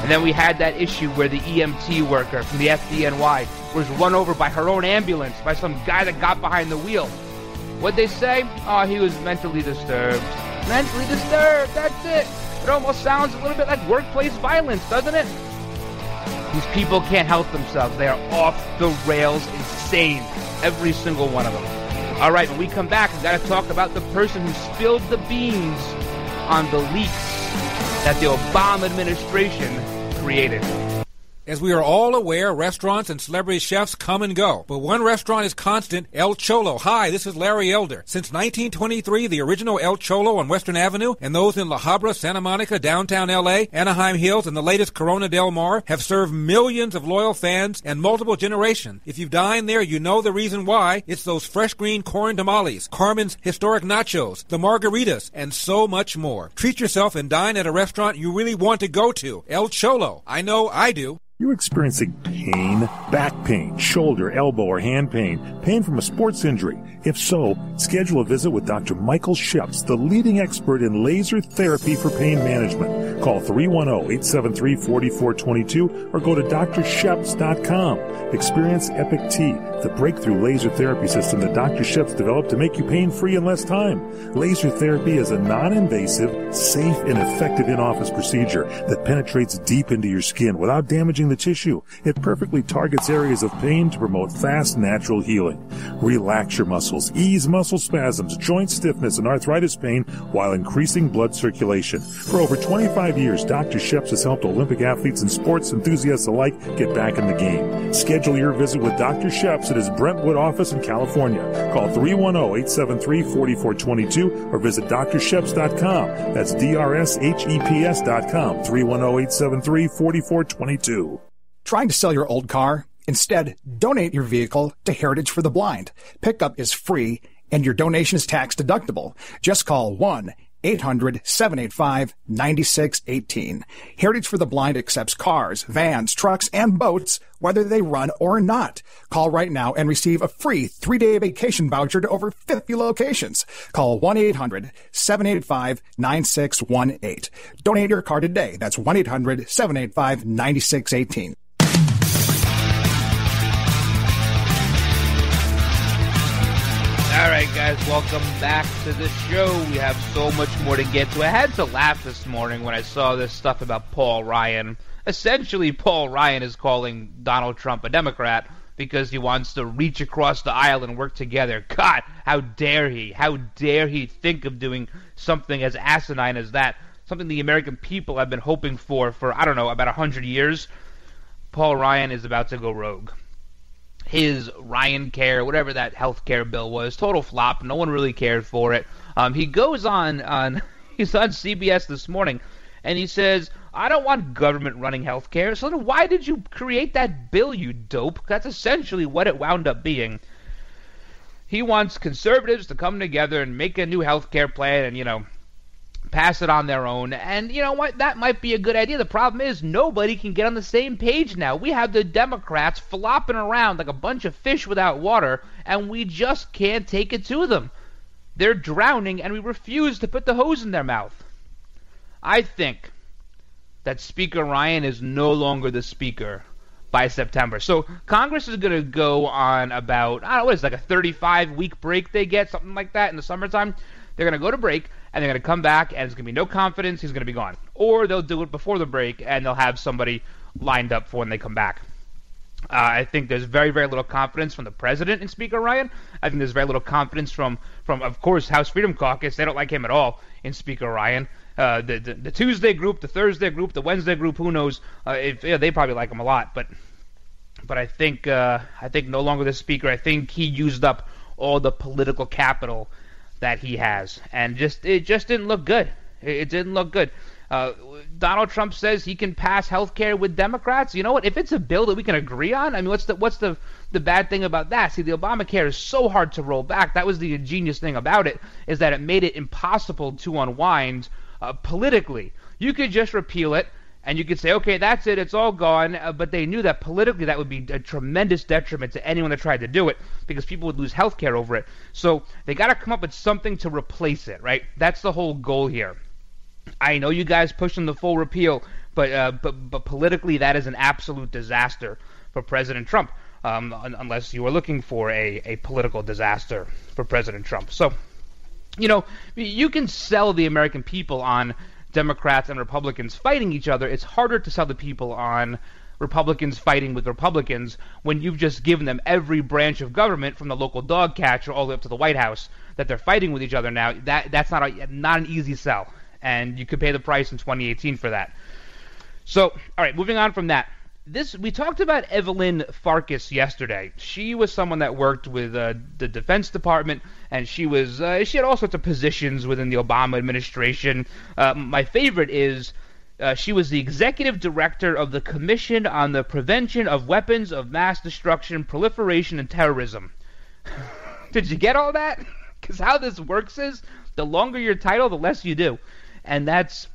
And then we had that issue where the EMT worker from the FDNY was run over by her own ambulance by some guy that got behind the wheel. What'd they say? Oh, he was mentally disturbed. Mentally disturbed, that's it. It almost sounds a little bit like workplace violence, doesn't it? These people can't help themselves. They are off the rails insane. Every single one of them. All right, when we come back, we've got to talk about the person who spilled the beans on the leaks that the Obama administration created. As we are all aware, restaurants and celebrity chefs come and go. But one restaurant is constant, El Cholo. Hi, this is Larry Elder. Since 1923, the original El Cholo on Western Avenue and those in La Habra, Santa Monica, downtown L.A., Anaheim Hills, and the latest Corona Del Mar have served millions of loyal fans and multiple generations. If you've dined there, you know the reason why. It's those fresh green corn tamales, Carmen's historic nachos, the margaritas, and so much more. Treat yourself and dine at a restaurant you really want to go to. El Cholo. I know I do. You're experiencing pain, back pain, shoulder, elbow, or hand pain from a sports injury. If so, schedule a visit with Dr. Michael Sheps, the leading expert in laser therapy for pain management. Call 310-873-4422 or go to drsheps.com. Experience Epic T, the breakthrough laser therapy system that Dr. Sheps developed to make you pain-free in less time. Laser therapy is a non-invasive, safe, and effective in-office procedure that penetrates deep into your skin without damaging the tissue. It perfectly targets areas of pain to promote fast, natural healing. Relax your muscles, ease muscle spasms, joint stiffness, and arthritis pain while increasing blood circulation. For over 25 years, Dr. Sheps has helped Olympic athletes and sports enthusiasts alike get back in the game. Schedule your visit with Dr. Sheps at his Brentwood office in California. Call 310-873-4422 or visit drsheps.com. That's DRSHEPS.com. 310-873-4422. Trying to sell your old car? Instead, donate your vehicle to Heritage for the Blind. Pickup is free, and your donation is tax deductible. Just call 1-800-785-9618. Heritage for the Blind accepts cars, vans, trucks, and boats, whether they run or not. Call right now and receive a free 3-day vacation voucher to over 50 locations. Call 1-800-785-9618. Donate your car today. That's 1-800-785-9618. All right, guys, welcome back to the show. We have so much more to get to. I had to laugh this morning when I saw this stuff about Paul Ryan. Essentially, Paul Ryan is calling Donald Trump a Democrat because he wants to reach across the aisle and work together. God, how dare he? How dare he think of doing something as asinine as that? Something the American people have been hoping for, I don't know, about 100 years. Paul Ryan is about to go rogue. His Ryan Care, whatever that health care bill was, total flop. No one really cared for it. He goes on he's on CBS this morning, and he says, I don't want government running health care, so then why did you create that bill, you dope? That's essentially what it wound up being. He wants conservatives to come together and make a new health care plan and, pass it on their own. And you know what? That might be a good idea. The problem is nobody can get on the same page now. We have the Democrats flopping around like a bunch of fish without water, and we just can't take it to them. They're drowning, and we refuse to put the hose in their mouth. I think that Speaker Ryan is no longer the speaker by September. So Congress is going to go on about, I don't know, what is it, like a 35-week break they get, something like that in the summertime. They're going to go to break, and they're going to come back, and there's going to be no confidence. He's going to be gone. Or they'll do it before the break, and they'll have somebody lined up for when they come back. I think there's very, very little confidence from the president in Speaker Ryan. I think there's very little confidence from of course, House Freedom Caucus. They don't like him at all in Speaker Ryan. The Tuesday group, the Thursday group, the Wednesday group, who knows? They probably like him a lot. But I think no longer the speaker. I think he used up all the political capital that he has, and it just didn't look good. It didn't look good. Donald Trump says he can pass health care with Democrats. You know what? If it's a bill that we can agree on, I mean, what's the bad thing about that? See, the Obamacare is so hard to roll back. That was the ingenious thing about it, is that it made it impossible to unwind politically. You could just repeal it, and you could say, okay, that's it, it's all gone, but they knew that politically that would be a tremendous detriment to anyone that tried to do it, because people would lose health care over it. So they got to come up with something to replace it, right? That's the whole goal here. I know you guys pushing the full repeal, but politically that is an absolute disaster for President Trump, unless you are looking for a political disaster for President Trump. So, you can sell the American people on Democrats and Republicans fighting each other. It's harder to sell the people on Republicans fighting with Republicans when you've just given them every branch of government from the local dog catcher all the way up to the White House that they're fighting with each other now. That's not an easy sell, and you could pay the price in 2018 for that. So, all right, moving on from that. We talked about Evelyn Farkas yesterday. She was someone that worked with the Defense Department, and she had all sorts of positions within the Obama administration. My favorite is she was the executive director of the Commission on the Prevention of Weapons of Mass Destruction, Proliferation, and Terrorism. Did you get all that? Because how this works is the longer your title, the less you do, and that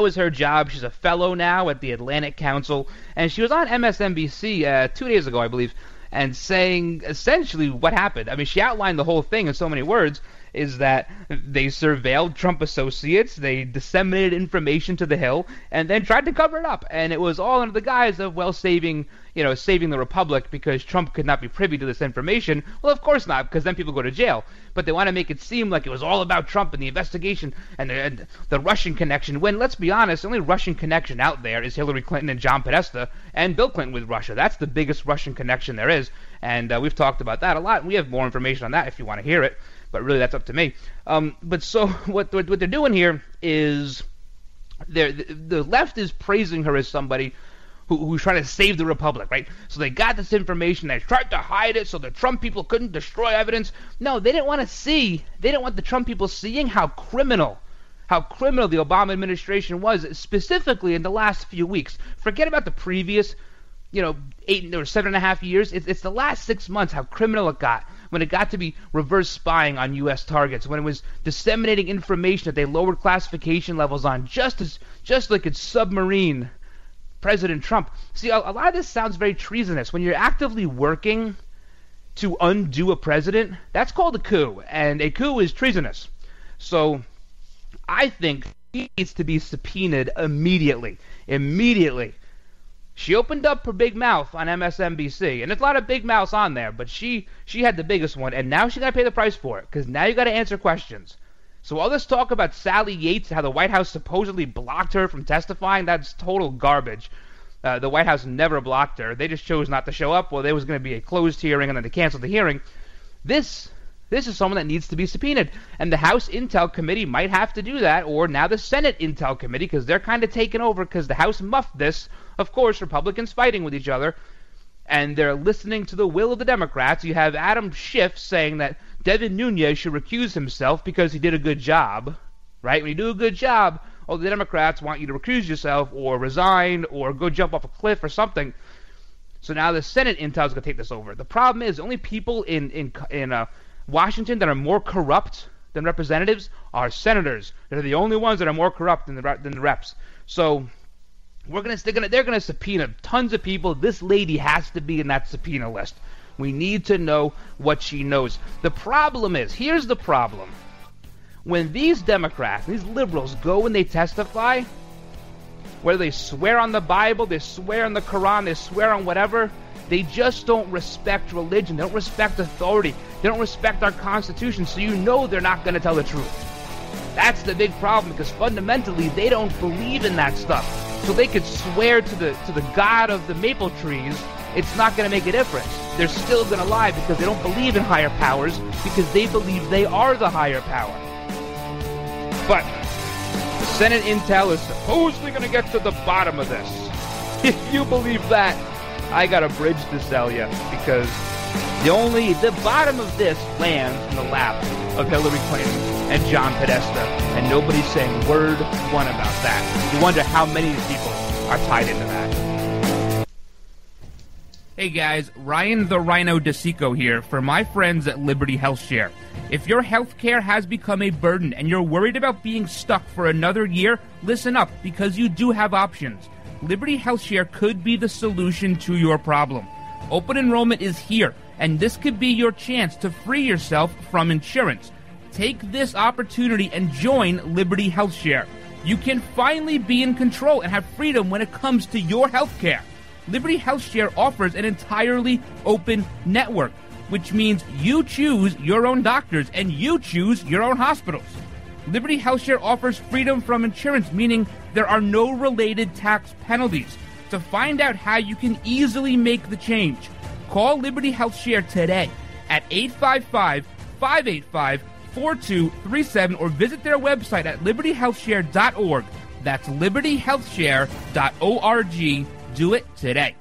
was her job. She's a fellow now at the Atlantic Council, and she was on MSNBC 2 days ago, I believe, and saying essentially what happened. I mean, she outlined the whole thing in so many words, is that they surveilled Trump associates, they disseminated information to the Hill, and then tried to cover it up. And it was all under the guise of, well, saving the Republic because Trump could not be privy to this information. Well, of course not, because then people go to jail. But they want to make it seem like it was all about Trump and the investigation and the Russian connection, when, let's be honest, the only Russian connection out there is Hillary Clinton and John Podesta and Bill Clinton with Russia. That's the biggest Russian connection there is, and we've talked about that a lot. We have more information on that if you want to hear it, but really that's up to me. But so what they're doing here is the left is praising her as somebody who's trying to save the Republic, right? So they got this information, they tried to hide it so the Trump people couldn't destroy evidence. No, they didn't want the Trump people seeing how criminal the Obama administration was, specifically in the last few weeks. Forget about the previous, 8 or 7.5 years. It's the last 6 months how criminal it got, when it got to be reverse spying on U.S. targets, when it was disseminating information that they lowered classification levels on, just like it's submarine President Trump. See, a lot of this sounds very treasonous. When you're actively working to undo a president, that's called a coup, and a coup is treasonous. So I think he needs to be subpoenaed immediately. She opened up her big mouth on MSNBC, and there's a lot of big mouths on there, but she had the biggest one, and now she got to pay the price for it, because now you got to answer questions. So all this talk about Sally Yates, how the White House supposedly blocked her from testifying, that's total garbage. The White House never blocked her. They just chose not to show up. Well, there was going to be a closed hearing, and then they canceled the hearing. This is someone that needs to be subpoenaed, and the House Intel Committee might have to do that, or now the Senate Intel Committee, because they're kind of taking over, because the House muffed this. Of course, Republicans fighting with each other, and they're listening to the will of the Democrats. You have Adam Schiff saying that Devin Nunes should recuse himself because he did a good job, right? When you do a good job, the Democrats want you to recuse yourself or resign or go jump off a cliff or something. So now the Senate Intel is going to take this over. The problem is the only people in Washington that are more corrupt than representatives are senators. They're the only ones that are more corrupt than the reps. So they're going to subpoena tons of people. This lady has to be in that subpoena list. We need to know what she knows. The problem is, here's the problem. When these Democrats, these liberals go and they testify, whether they swear on the Bible, they swear on the Quran, they swear on whatever, they just don't respect religion. They don't respect authority. They don't respect our Constitution, so you know they're not going to tell the truth. That's the big problem, because fundamentally they don't believe in that stuff. So they could swear to the God of the maple trees, it's not going to make a difference. They're still going to lie because they don't believe in higher powers, because they believe they are the higher power. But the Senate Intel is supposedly going to get to the bottom of this. If you believe that, I got a bridge to sell you, because the bottom of this lands in the lap of Hillary Clinton and John Podesta, and nobody's saying word one about that. You wonder how many people are tied into that. Hey guys, Ryan the Ryno DeSico here for my friends at Liberty Health Share. If your health care has become a burden and you're worried about being stuck for another year, listen up, because you do have options. Liberty Health Share could be the solution to your problem. Open enrollment is here, and this could be your chance to free yourself from insurance. Take this opportunity and join Liberty Health Share. You can finally be in control and have freedom when it comes to your health care. Liberty Health Share offers an entirely open network, which means you choose your own doctors and you choose your own hospitals. Liberty Health Share offers freedom from insurance, meaning there are no related tax penalties. to find out how you can easily make the change. Call Liberty Health Share today at 855-585-4237 or visit their website at libertyhealthshare.org. That's libertyhealthshare.org. Do it today.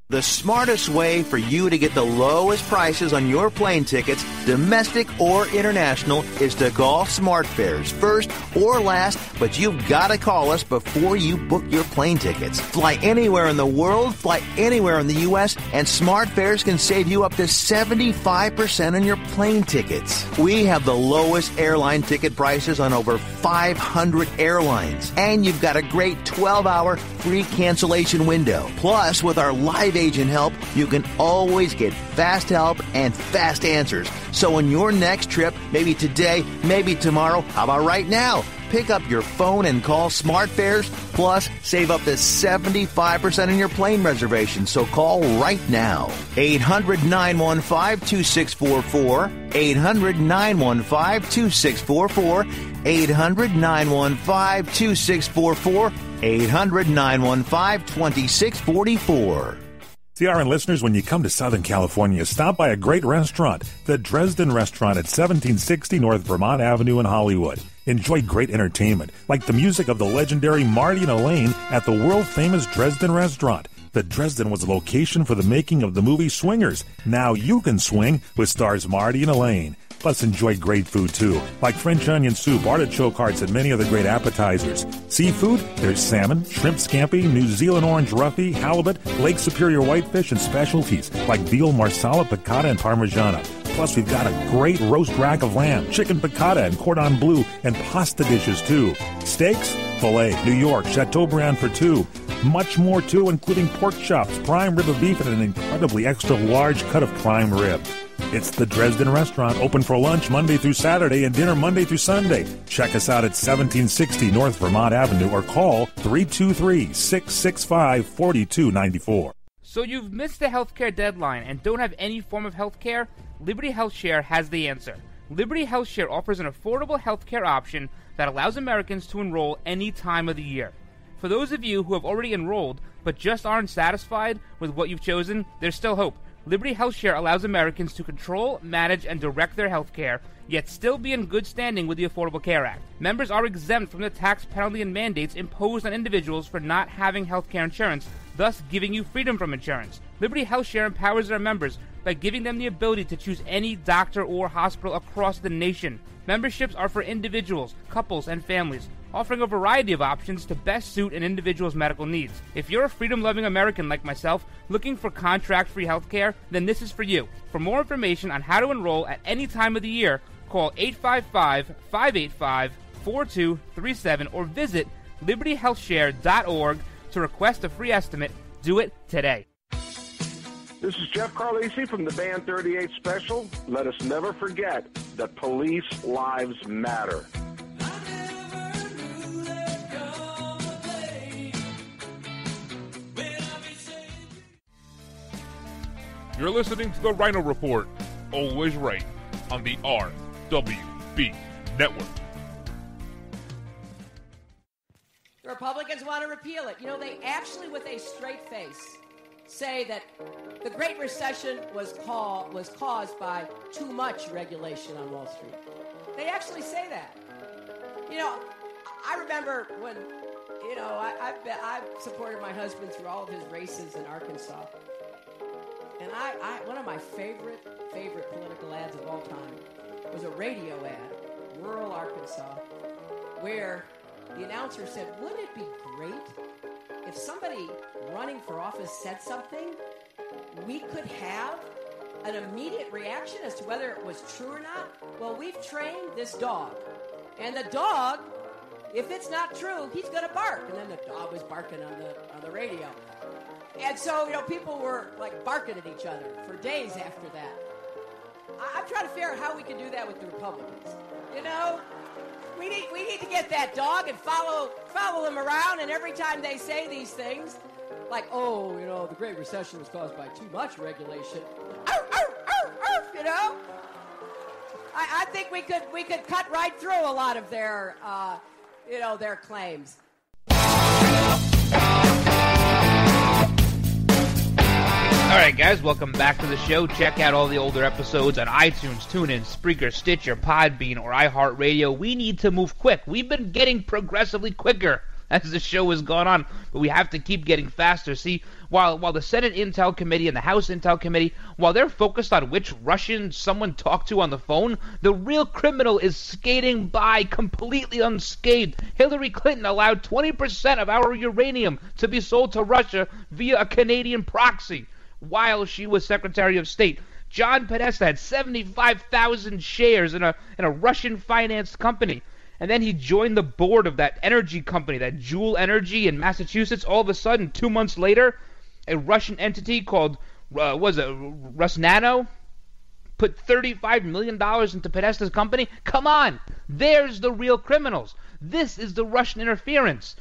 The smartest way for you to get the lowest prices on your plane tickets, domestic or international, is to call SmartFares first or last, but you've got to call us before you book your plane tickets. Fly anywhere in the world, fly anywhere in the U.S., and SmartFares can save you up to 75% on your plane tickets. We have the lowest airline ticket prices on over 500 airlines, and you've got a great 12-hour free cancellation window. Plus, with our live agent help, you can always get fast help and fast answers. So on your next trip, maybe today, maybe tomorrow, how about right now? Pick up your phone and call SmartFares, plus save up to 75% on your plane reservation. So call right now. 800-915-2644. 800-915-2644. 800-915-2644. 800-915-2644. CRN listeners, when you come to Southern California, stop by a great restaurant, the Dresden Restaurant at 1760 North Vermont Avenue in Hollywood. Enjoy great entertainment, like the music of the legendary Marty and Elaine at the world-famous Dresden Restaurant. The Dresden was a location for the making of the movie Swingers. Now you can swing with stars Marty and Elaine. Plus, enjoy great food, too, like French onion soup, artichoke hearts, and many other great appetizers. Seafood, there's salmon, shrimp scampi, New Zealand orange roughy, halibut, Lake Superior whitefish, and specialties like veal, marsala, piccata, and parmigiana. Plus, we've got a great roast rack of lamb, chicken piccata, and cordon bleu, and pasta dishes, too. Steaks, filet, New York, Chateaubriand for two. Much more, too, including pork chops, prime rib of beef, and an incredibly extra large cut of prime rib. It's the Dresden Restaurant, open for lunch Monday through Saturday and dinner Monday through Sunday. Check us out at 1760 North Vermont Avenue or call 323-665-4294. So you've missed the healthcare deadline and don't have any form of healthcare? Liberty Health Share has the answer. Liberty Health Share offers an affordable healthcare option that allows Americans to enroll any time of the year. For those of you who have already enrolled but just aren't satisfied with what you've chosen, there's still hope. Liberty Health Share allows Americans to control, manage, and direct their health care, yet still be in good standing with the Affordable Care Act. Members are exempt from the tax penalty and mandates imposed on individuals for not having health care insurance, thus giving you freedom from insurance. Liberty Health Share empowers their members by giving them the ability to choose any doctor or hospital across the nation. Memberships are for individuals, couples, and families, offering a variety of options to best suit an individual's medical needs. If you're a freedom-loving American like myself, looking for contract-free health care, then this is for you. For more information on how to enroll at any time of the year, call 855-585-4237 or visit libertyhealthshare.org to request a free estimate. Do it today. This is Jeff Carlisi from the Band 38 Special. Let us never forget that police lives matter. You're listening to the Ryno Report, always right, on the RWB Network. The Republicans want to repeal it. You know, they actually, with a straight face, say that the Great Recession was caused by too much regulation on Wall Street. They actually say that. You know, I remember when, you know, I've supported my husband through all of his races in Arkansas. And one of my favorite political ads of all time was a radio ad, rural Arkansas, where the announcer said, wouldn't it be great if somebody running for office said something, we could have an immediate reaction as to whether it was true or not? Well, we've trained this dog. And the dog, if it's not true, he's going to bark. And then the dog was barking on the radio. And so, you know, people were, like, barking at each other for days after that. I'm trying to figure out how we can do that with the Republicans. You know, we need to get that dog and follow them around, and every time they say these things, like, oh, you know, the Great Recession was caused by too much regulation. You know? I think we could cut right through a lot of their, their claims. right, guys, welcome back to the show. Check out all the older episodes on iTunes, TuneIn, Spreaker, Stitcher, Podbean, or iHeartRadio. We need to move quick. We've been getting progressively quicker as the show has gone on, but we have to keep getting faster. See, while the Senate Intel Committee and the House Intel Committee, while they're focused on which Russian someone talked to on the phone, the real criminal is skating by completely unscathed. Hillary Clinton allowed 20% of our uranium to be sold to Russia via a Canadian proxy while she was Secretary of State. John Podesta had 75,000 shares in a Russian-financed company. And then he joined the board of that energy company, that Juul Energy in Massachusetts. All of a sudden, 2 months later, a Russian entity called, Rusnano, put $35 million into Podesta's company. Come on! There's the real criminals. This is the Russian interference.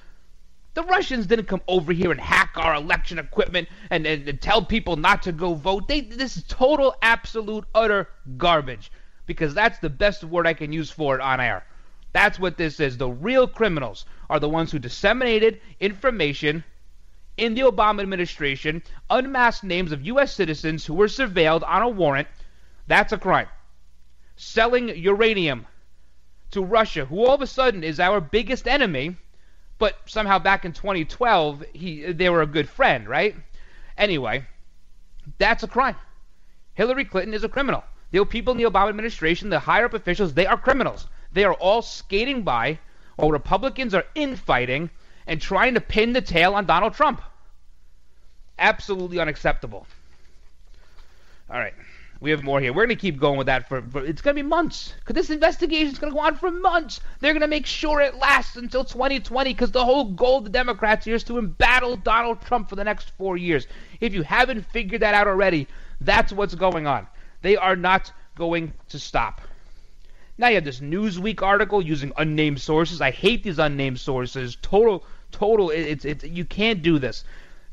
The Russians didn't come over here and hack our election equipment and tell people not to go vote. This is total, absolute, utter garbage. Because that's the best word I can use for it on air. That's what this is. The real criminals are the ones who disseminated information in the Obama administration, unmasked names of U.S. citizens who were surveilled on a warrant. That's a crime. Selling uranium to Russia, who all of a sudden is our biggest enemy, but somehow back in 2012, they were a good friend, right? Anyway, that's a crime. Hillary Clinton is a criminal. The people in the Obama administration, the higher-up officials, they are criminals. They are all skating by while Republicans are infighting and trying to pin the tail on Donald Trump. Absolutely unacceptable. All right, we have more here. We're going to keep going with that for it's going to be months. Because this investigation is going to go on for months. They're going to make sure it lasts until 2020 because the whole goal of the Democrats here is to embattle Donald Trump for the next 4 years. If you haven't figured that out already, that's what's going on. They are not going to stop. Now you have this Newsweek article using unnamed sources. I hate these unnamed sources. Total. You can't do this.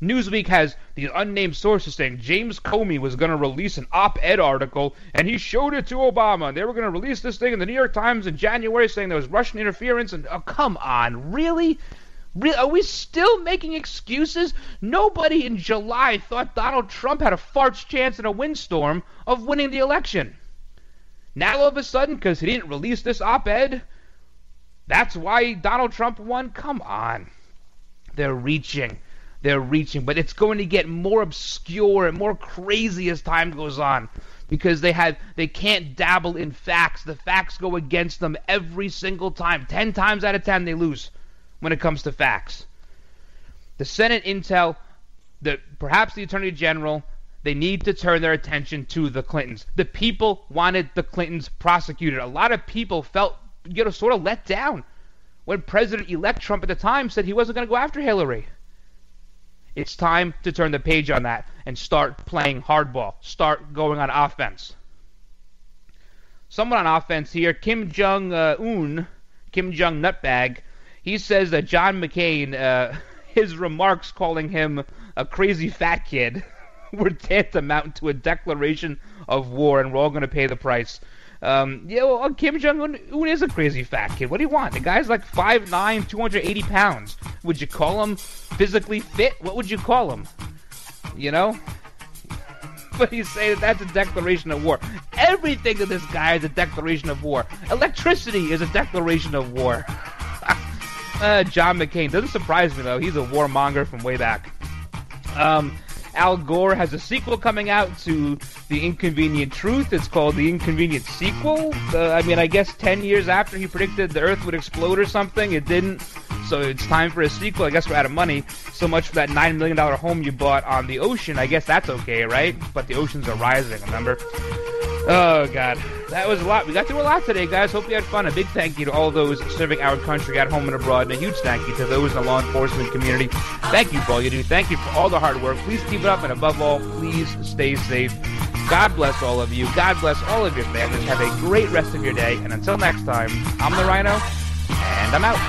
Newsweek has these unnamed sources saying James Comey was going to release an op-ed article, and he showed it to Obama. And they were going to release this thing in the New York Times in January saying there was Russian interference. And oh, come on, really? Are we still making excuses? Nobody in July thought Donald Trump had a fart's chance in a windstorm of winning the election. Now all of a sudden, because he didn't release this op-ed, that's why Donald Trump won? Come on. They're reaching, but it's going to get more obscure and more crazy as time goes on because they can't dabble in facts. The facts go against them every single time. 10 times out of 10 they lose when it comes to facts. The Senate Intel, perhaps the Attorney General, they need to turn their attention to the Clintons. The people wanted the Clintons prosecuted. A lot of people felt, sort of let down when President-elect Trump at the time said he wasn't going to go after Hillary. It's time to turn the page on that and start playing hardball. Start going on offense. Someone on offense here, Kim Jong-un, Kim Jong Nutbag, he says that John McCain, his remarks calling him a crazy fat kid were tantamount to a declaration of war, and we're all going to pay the price. Kim Jong-un is a crazy fat kid. What do you want? The guy's like 5'9", 280 pounds. Would you call him physically fit? What would you call him? You know? But you say that's a declaration of war. Everything to this guy is a declaration of war. Electricity is a declaration of war. John McCain. Doesn't surprise me, though. He's a warmonger from way back. Al Gore has a sequel coming out to The Inconvenient Truth. It's called The Inconvenient Sequel. I guess 10 years after he predicted the Earth would explode or something, it didn't. So it's time for a sequel. I guess we're out of money. So much for that $9 million home you bought on the ocean. I guess that's okay, right? But the oceans are rising, remember? Oh, God. That was a lot. We got through a lot today, guys. Hope you had fun. A big thank you to all those serving our country at home and abroad. And a huge thank you to those in the law enforcement community. Thank you for all you do. Thank you for all the hard work. Please keep it up. And above all, please stay safe. God bless all of you. God bless all of your families. Have a great rest of your day. And until next time, I'm the Ryno, and I'm out.